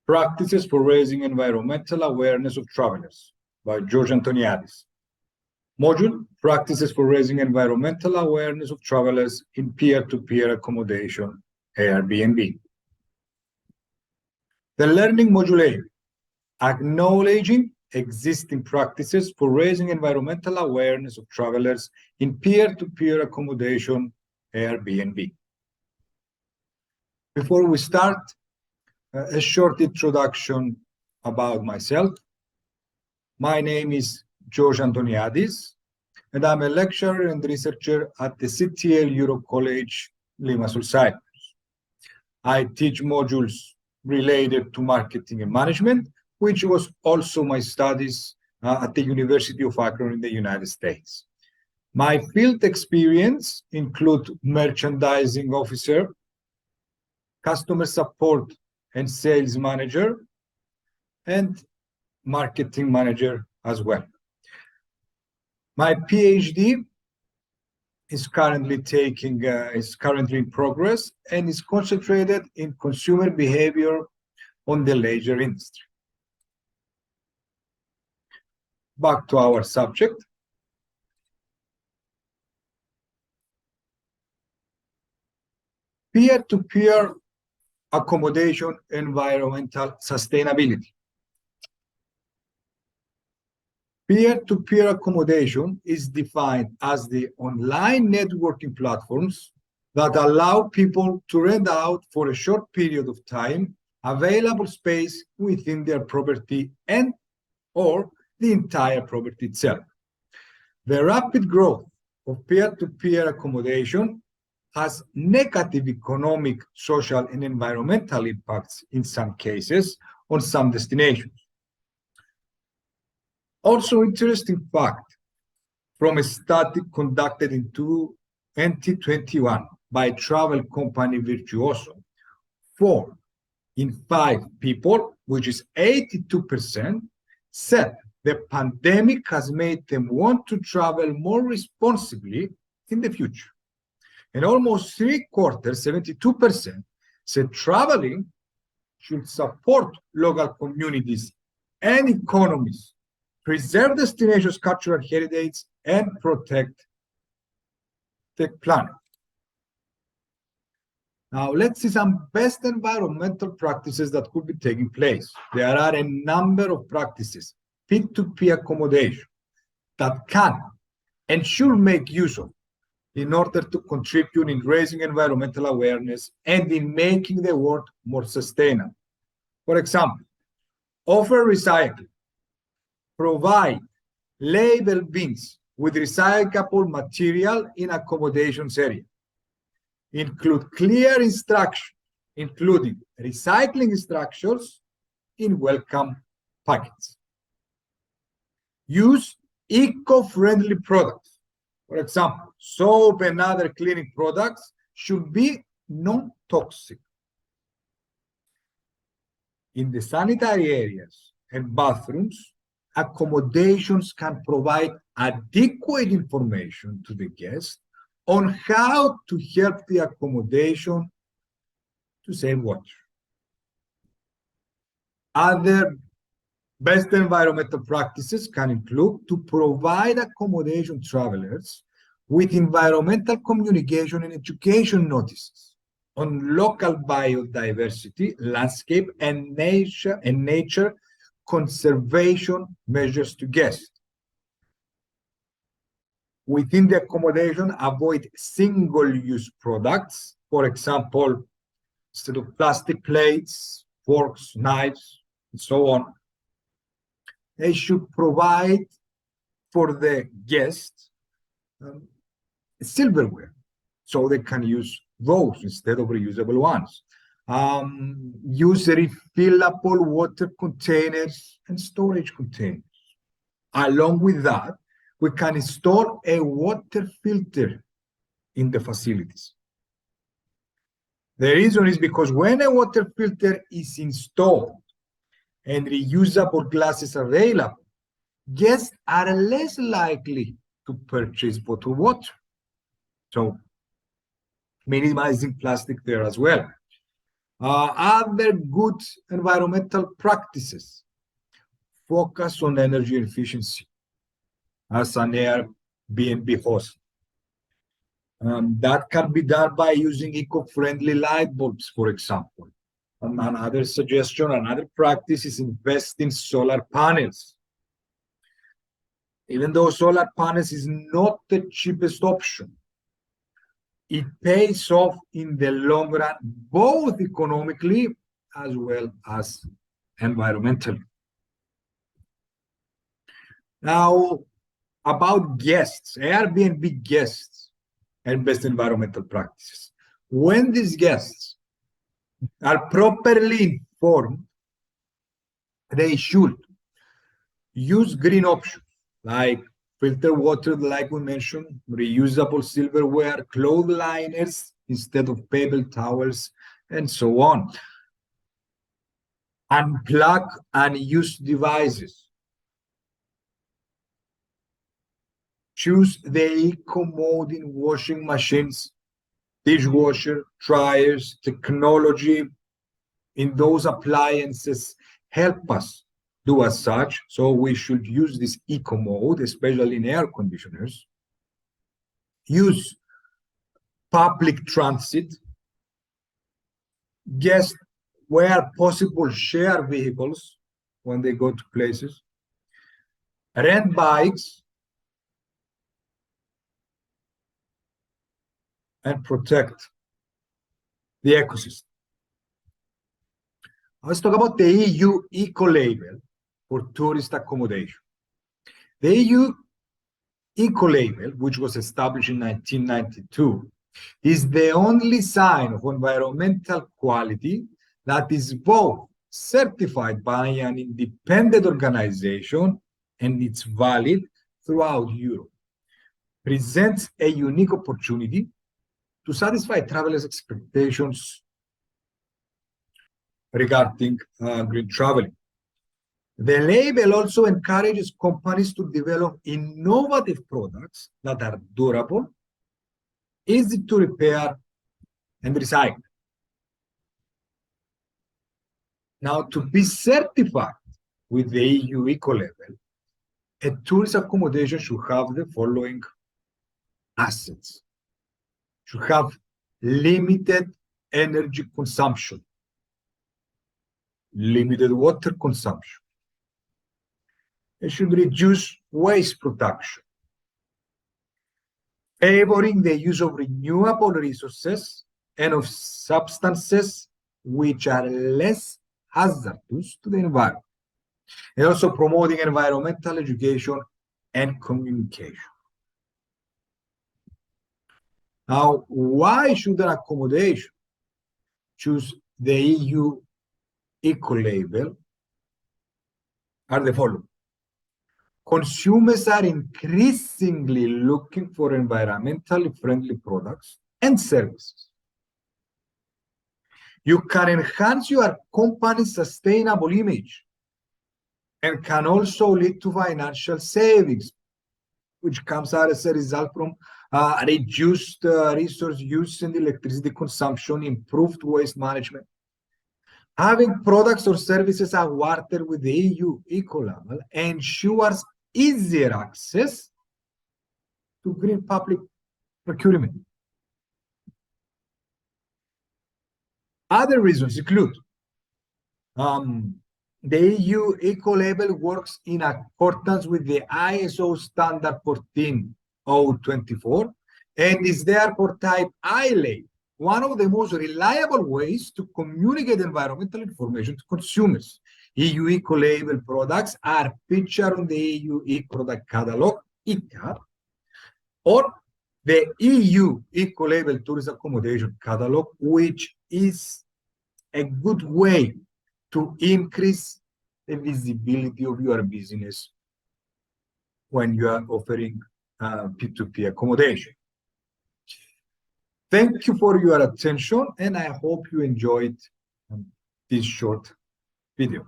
Practices for Raising Environmental Awareness of Travelers by George Antoniadis. Module, Practices for Raising Environmental Awareness of Travelers in Peer-to-Peer Accommodation, Airbnb. The learning module A, acknowledging existing practices for raising environmental awareness of travelers in peer-to-peer accommodation, Airbnb. Before we start, a short introduction about myself. My name is George Antoniadis, and I'm a lecturer and researcher at the CTL Europe College, Limassol, Cyprus. I teach modules related to marketing and management, which was also my studies at the University of Akron in the United States. My field experience include merchandising officer, customer support and sales manager, and marketing manager as well. My PhD is currently in progress and is concentrated in consumer behavior on the leisure industry. Back to our subject. Peer-to-peer accommodation environmental sustainability. Peer-to-peer accommodation is defined as the online networking platforms that allow people to rent out for a short period of time available space within their property and or the entire property itself. The rapid growth of peer-to-peer accommodation has negative economic, social, and environmental impacts in some cases on some destinations. Also, interesting fact from a study conducted in 2021 by travel company Virtuoso, 4 in 5 people, which is 82%, said the pandemic has made them want to travel more responsibly in the future. And almost 3/4, 72%, said traveling should support local communities and economies, preserve destinations' cultural heritage, and protect the planet. Now, let's see some best environmental practices that could be taking place. There are a number of practices, P2P accommodation, that can and should make use of in order to contribute in raising environmental awareness and in making the world more sustainable. For example, offer recycling, provide label bins with recyclable material in accommodations area, include clear instructions, including recycling instructions in welcome packets. Use eco-friendly products. For example, soap and other cleaning products should be non-toxic. In the sanitary areas and bathrooms, accommodations can provide adequate information to the guest on how to help the accommodation to save water. Other best environmental practices can include to provide accommodation travelers with environmental communication and education notices on local biodiversity, landscape, and nature conservation measures to guests. Within the accommodation, avoid single-use products, for example, instead of plastic plates, forks, knives, and so on. They should provide for the guests silverware, so they can use those instead of reusable ones. Use refillable water containers and storage containers. Along with that, we can install a water filter in the facilities. The reason is because when a water filter is installed and reusable glass is available, guests are less likely to purchase bottled water. So minimizing plastic there as well. Other good environmental practices focus on energy efficiency as an Airbnb host. That can be done by using eco-friendly light bulbs, for example. Another suggestion, another practice is invest in solar panels. Even though solar panels is not the cheapest option, it pays off in the long run, both economically as well as environmentally. Now, about guests, Airbnb guests and best environmental practices. When these guests are properly informed, they should use green options like filtered water, like we mentioned, reusable silverware, cloth liners instead of paper towels, and so on. Unplug unused devices. Choose the eco mode in washing machines, dishwasher, dryers, technology in those appliances help us do as such. So we should use this eco mode, especially in air conditioners. Use public transit. Guests, where possible, share vehicles when they go to places. Rent bikes and protect the ecosystem. Let's talk about the EU eco-label for tourist accommodation. The EU eco-label, which was established in 1992, is the only sign of environmental quality that is both certified by an independent organization and it's valid throughout Europe. Presents a unique opportunity to satisfy travelers' expectations regarding green traveling. The label also encourages companies to develop innovative products that are durable, easy to repair, and recycle. Now, to be certified with the EU eco-label, a tourist accommodation should have the following assets. Should have limited energy consumption, limited water consumption. It should reduce waste production, favoring the use of renewable resources and of substances which are less hazardous to the environment, and also promoting environmental education and communication. Now, why should an accommodation choose the EU eco-label? Are the following. Consumers are increasingly looking for environmentally friendly products and services. You can enhance your company's sustainable image and can also lead to financial savings, which comes out as a result from reduced resource use and electricity consumption, improved waste management. Having products or services awarded with the EU eco-label ensures easier access to green public procurement. Other reasons include the EU eco-label works in accordance with the ISO standard 14024 and is therefore type I label, one of the most reliable ways to communicate environmental information to consumers. EU eco-label products are featured on the EU e-product catalog, ECAT, or the EU eco-label tourist accommodation catalog, which is a good way to increase the visibility of your business when you are offering P2P accommodation. Thank you for your attention, and I hope you enjoyed this short video.